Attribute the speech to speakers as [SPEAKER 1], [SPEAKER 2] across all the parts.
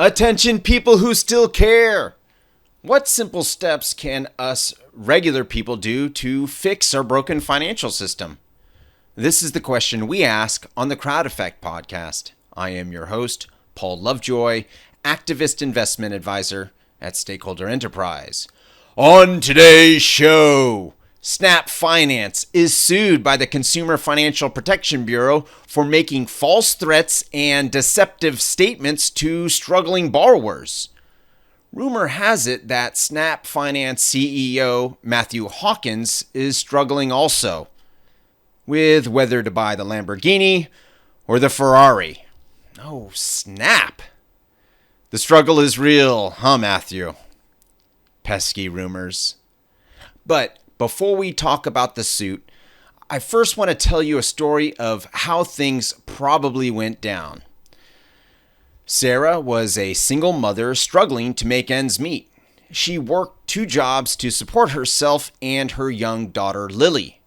[SPEAKER 1] Attention people who still care! What simple steps can us regular people do to fix our broken financial system? This is the question we ask on the Crowd Effect podcast. I am your host, Paul Lovejoy, activist investment advisor at Stakeholder Enterprise. On today's show, Snap Finance is sued by the Consumer Financial Protection Bureau for making false threats and deceptive statements to struggling borrowers. Rumor has it that Snap Finance CEO Matthew Hawkins is struggling also with whether to buy the Lamborghini or the Ferrari. Oh, snap! The struggle is real, huh, Matthew? Pesky rumors. But before we talk about the suit, I first want to tell you a story of how things probably went down. Sarah was a single mother struggling to make ends meet. She worked 2 jobs to support herself and her young daughter, Lily.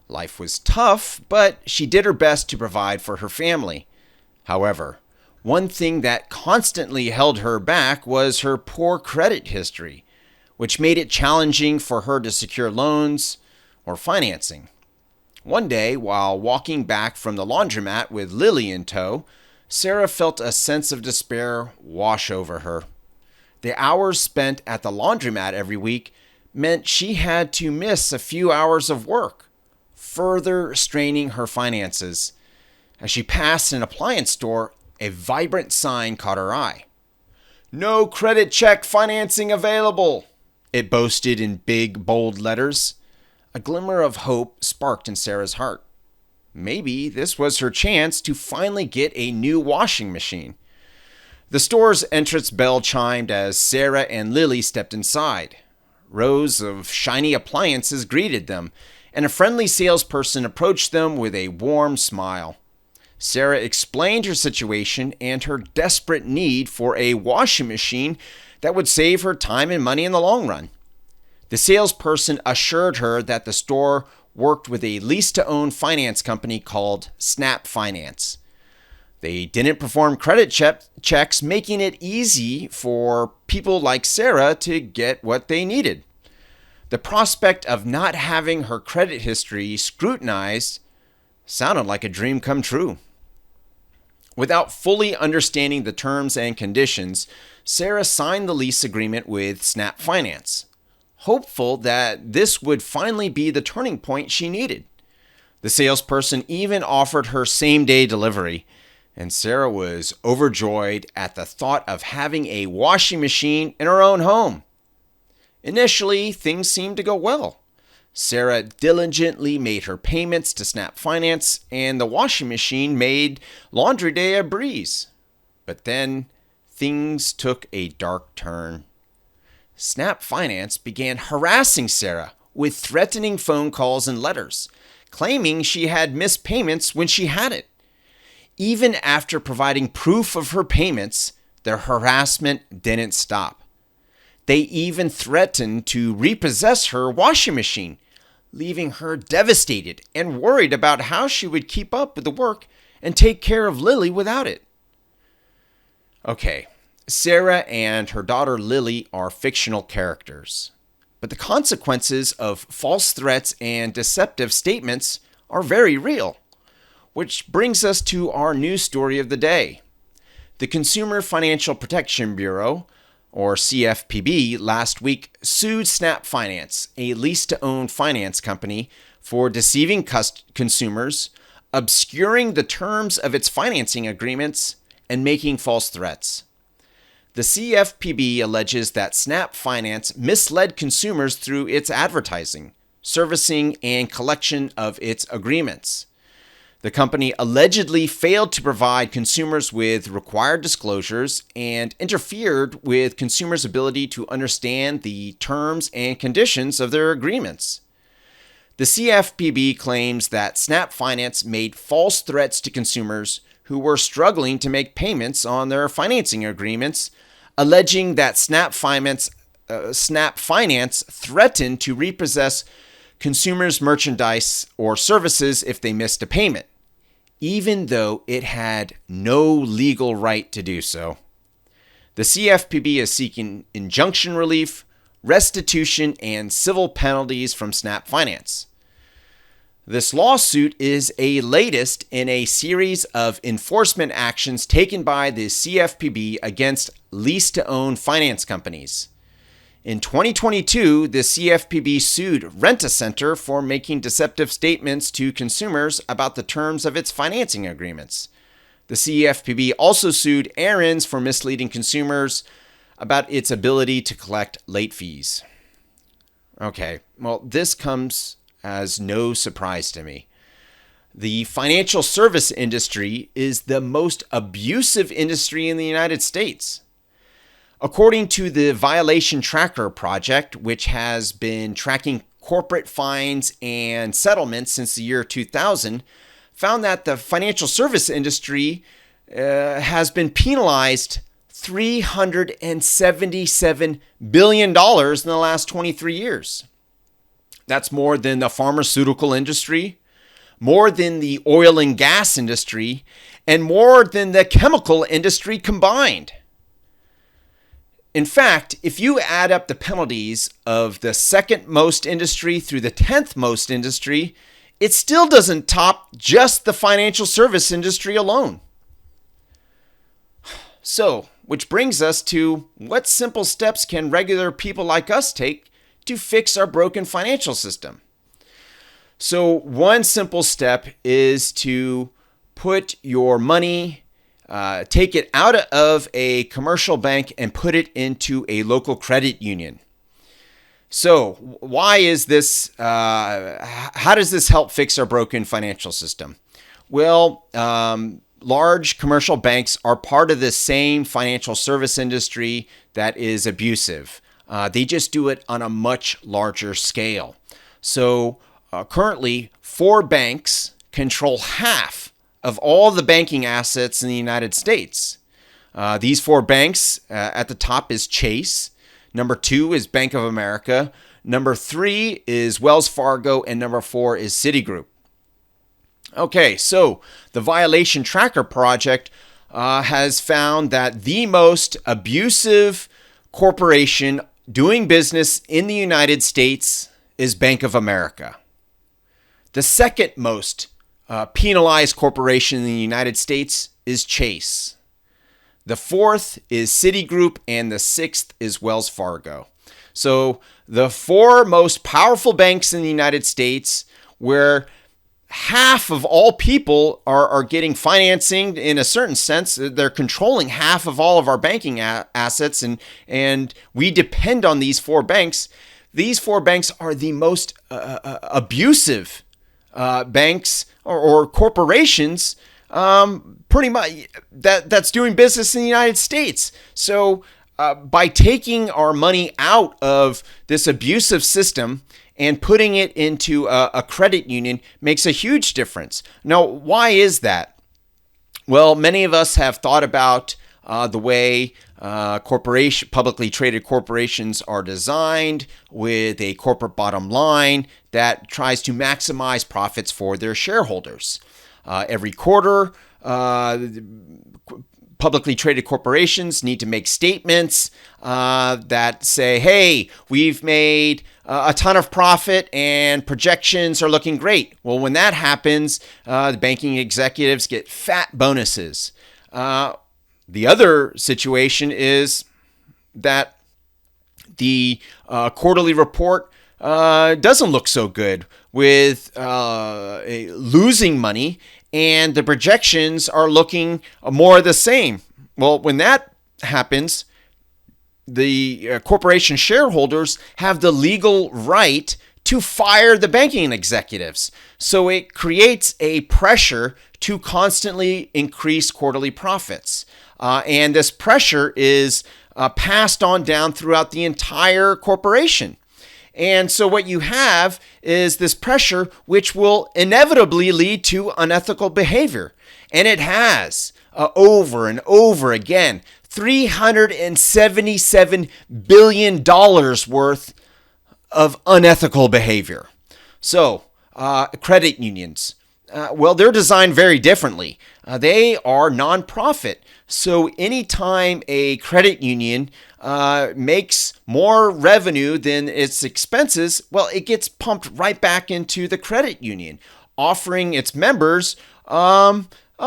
[SPEAKER 1] Life was tough, but she did her best to provide for her family. However, one thing that constantly held her back was her poor credit history, which made it challenging for her to secure loans or financing. One day, while walking back from the laundromat with Lily in tow, Sarah felt a sense of despair wash over her. The hours spent at the laundromat every week meant she had to miss a few hours of work, further straining her finances. As she passed an appliance store, a vibrant sign caught her eye. "No credit check financing available," it boasted in big, bold letters. A glimmer of hope sparked in Sarah's heart. Maybe this was her chance to finally get a new washing machine. The store's entrance bell chimed as Sarah and Lily stepped inside. Rows of shiny appliances greeted them, and a friendly salesperson approached them with a warm smile. Sarah explained her situation and her desperate need for a washing machine that would save her time and money in the long run. The salesperson assured her that the store worked with a lease-to-own finance company called Snap Finance. They didn't perform credit checks, making it easy for people like Sarah to get what they needed. The prospect of not having her credit history scrutinized sounded like a dream come true. Without fully understanding the terms and conditions, Sarah signed the lease agreement with Snap Finance, hopeful that this would finally be the turning point she needed. The salesperson even offered her same-day delivery, and Sarah was overjoyed at the thought of having a washing machine in her own home. Initially, things seemed to go well. Sarah diligently made her payments to Snap Finance, and the washing machine made laundry day a breeze. But then, things took a dark turn. Snap Finance began harassing Sarah with threatening phone calls and letters, claiming she had missed payments when she hadn't. Even after providing proof of her payments, their harassment didn't stop. They even threatened to repossess her washing machine, leaving her devastated and worried about how she would keep up with the work and take care of Lily without it. Okay, Sarah and her daughter Lily are fictional characters, but the consequences of false threats and deceptive statements are very real, which brings us to our news story of the day. The Consumer Financial Protection Bureau, or CFPB, last week sued Snap Finance, a lease-to-own finance company, for deceiving consumers, obscuring the terms of its financing agreements, and making false threats. The CFPB alleges that Snap Finance misled consumers through its advertising, servicing, and collection of its agreements. The company allegedly failed to provide consumers with required disclosures and interfered with consumers' ability to understand the terms and conditions of their agreements. The CFPB claims that Snap Finance made false threats to consumers who were struggling to make payments on their financing agreements, alleging that Snap Finance threatened to repossess consumers' merchandise or services if they missed a payment, even though it had no legal right to do so. The CFPB is seeking injunction relief, restitution, and civil penalties from Snap Finance. This lawsuit is a latest in a series of enforcement actions taken by the CFPB against lease-to-own finance companies. In 2022, the CFPB sued Rent-A-Center for making deceptive statements to consumers about the terms of its financing agreements. The CFPB also sued Aaron's for misleading consumers about its ability to collect late fees. Okay, well, this comes as no surprise to me. The financial service industry is the most abusive industry in the United States. According to the Violation Tracker Project, which has been tracking corporate fines and settlements since the year 2000, found that the financial service industry has been penalized $377 billion in the last 23 years. That's more than the pharmaceutical industry, more than the oil and gas industry, and more than the chemical industry combined. In fact, if you add up the penalties of the second most industry through the 10th most industry, it still doesn't top just the financial service industry alone. So, which brings us to what simple steps can regular people like us take to fix our broken financial system? So, one simple step is to put your money, take it out of a commercial bank and put it into a local credit union. So why is this, how does this help fix our broken financial system? Well, large commercial banks are part of the same financial service industry that is abusive. They just do it on a much larger scale. So currently, 4 banks control half of all the banking assets in the United States. These 4 banks, at the top is Chase. Number 2 is Bank of America. Number 3 is Wells Fargo. And number 4 is Citigroup. Okay, so the Violation Tracker Project has found that the most abusive corporation doing business in the United States is Bank of America. The second most penalized corporation in the United States is Chase. The 4th is Citigroup, and the 6th is Wells Fargo. So the 4 most powerful banks in the United States, where half of all people are getting financing in a certain sense, they're controlling half of all of our banking assets, and we depend on these 4 banks. These 4 banks are the most abusive banks or corporations pretty much that's doing business in the United States. So by taking our money out of this abusive system and putting it into a credit union makes a huge difference. Now, why is that? Well, many of us have thought about the way publicly traded corporations are designed, with a corporate bottom line that tries to maximize profits for their shareholders. Every quarter, publicly traded corporations need to make statements that say, hey, we've made a ton of profit and projections are looking great. Well, when that happens, the banking executives get fat bonuses. The other situation is that the quarterly report doesn't look so good, with losing money, and the projections are looking more the same. Well, when that happens, the corporation shareholders have the legal right to fire the banking executives. So it creates a pressure to constantly increase quarterly profits. And this pressure is passed on down throughout the entire corporation. And so what you have is this pressure, which will inevitably lead to unethical behavior. And it has over and over again, $377 billion worth of unethical behavior. So credit unions, Well, they're designed very differently. They are nonprofit. So anytime a credit union makes more revenue than its expenses, well, it gets pumped right back into the credit union, offering its members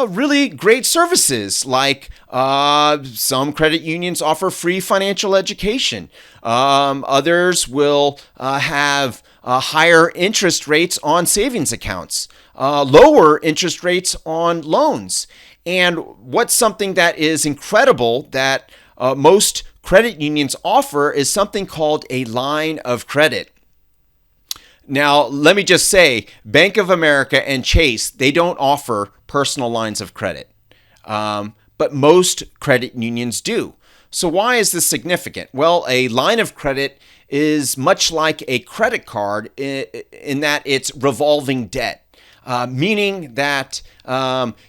[SPEAKER 1] really great services like some credit unions offer free financial education. Others will have higher interest rates on savings accounts, lower interest rates on loans. And what's something that is incredible that most credit unions offer is something called a line of credit. Now, let me just say, Bank of America and Chase, they don't offer personal lines of credit, but most credit unions do. So why is this significant? Well, a line of credit is much like a credit card in that it's revolving debt, meaning that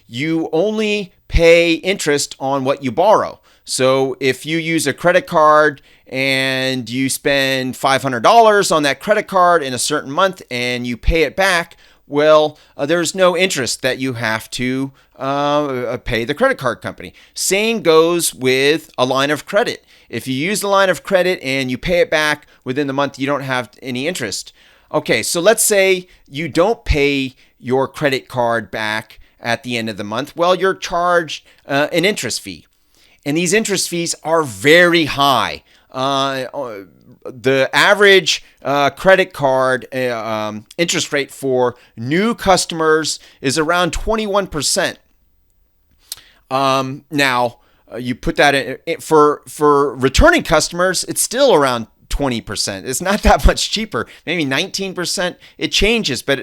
[SPEAKER 1] you only pay interest on what you borrow. So if you use a credit card and you spend $500 on that credit card in a certain month and you pay it back, well, there's no interest that you have to pay the credit card company. Same goes with a line of credit. If you use the line of credit and you pay it back within the month, you don't have any interest. Okay, so let's say you don't pay your credit card back at the end of the month. Well, you're charged an interest fee. And these interest fees are very high. The average credit card interest rate for new customers is around 21%. Now, you put that in for returning customers, it's still around 20%. It's not that much cheaper, maybe 19%. It changes, but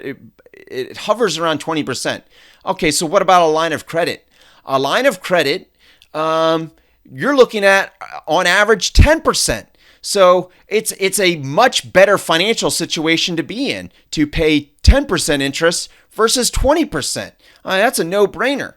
[SPEAKER 1] it hovers around 20%. Okay, so what about a line of credit? A line of credit, you're looking at on average 10%. So it's a much better financial situation to be in, to pay 10% interest versus 20%. That's a no-brainer.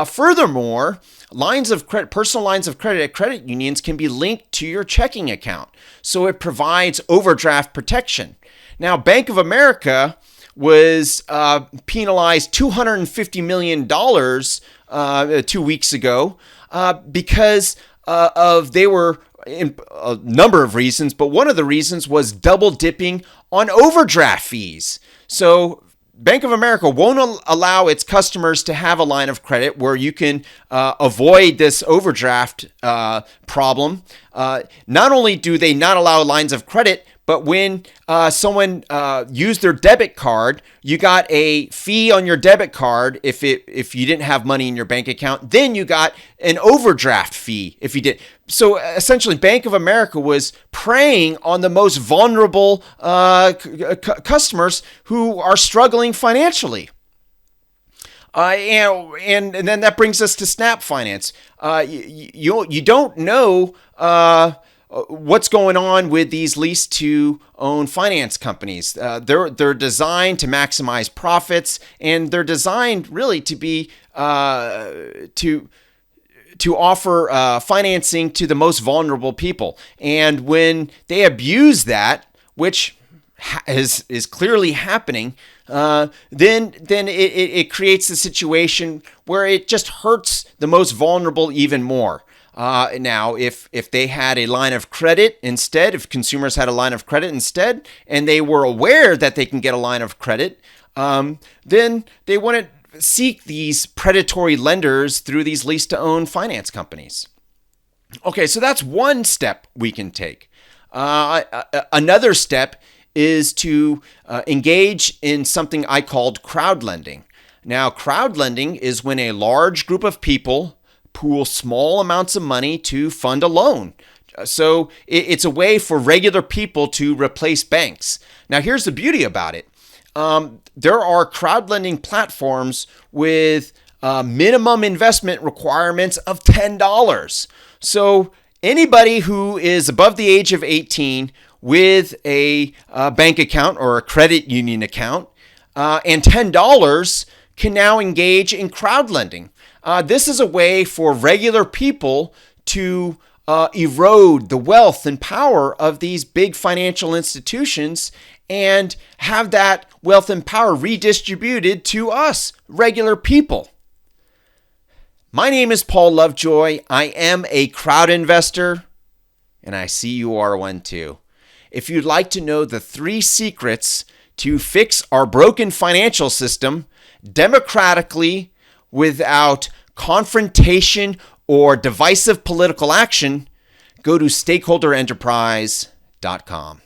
[SPEAKER 1] Furthermore, lines of credit, personal lines of credit at credit unions can be linked to your checking account. So it provides overdraft protection. Now, Bank of America was penalized $250 million 2 weeks ago because they were in a number of reasons, but one of the reasons was double dipping on overdraft fees. So Bank of America won't allow its customers to have a line of credit where you can avoid this overdraft problem. Not only do they not allow lines of credit, but when someone used their debit card, you got a fee on your debit card if you didn't have money in your bank account. Then you got an overdraft fee if you did. So essentially, Bank of America was preying on the most vulnerable customers who are struggling financially. And then that brings us to Snap Finance. You don't know what's going on with these lease-to-own finance companies. They're designed to maximize profits, and they're designed really to be to offer financing to the most vulnerable people. And when they abuse that, which is clearly happening, then it creates a situation where it just hurts the most vulnerable even more. Now, if they had a line of credit instead, if consumers had a line of credit instead, and they were aware that they can get a line of credit, then they wouldn't seek these predatory lenders through these lease-to-own finance companies. Okay, so that's one step we can take. Another step is to engage in something I called crowdlending. Now, crowdlending is when a large group of people pool small amounts of money to fund a loan. So it's a way for regular people to replace banks. Now, here's the beauty about it. There are crowdlending platforms with minimum investment requirements of $10. So anybody who is above the age of 18 with a bank account or a credit union account and $10 can now engage in crowdlending. This is a way for regular people to erode the wealth and power of these big financial institutions and have that wealth and power redistributed to us, regular people. My name is Paul Lovejoy. I am a crowd investor, and I see you are one too. If you'd like to know the 3 secrets to fix our broken financial system democratically without confrontation or divisive political action, go to stakeholderenterprise.com.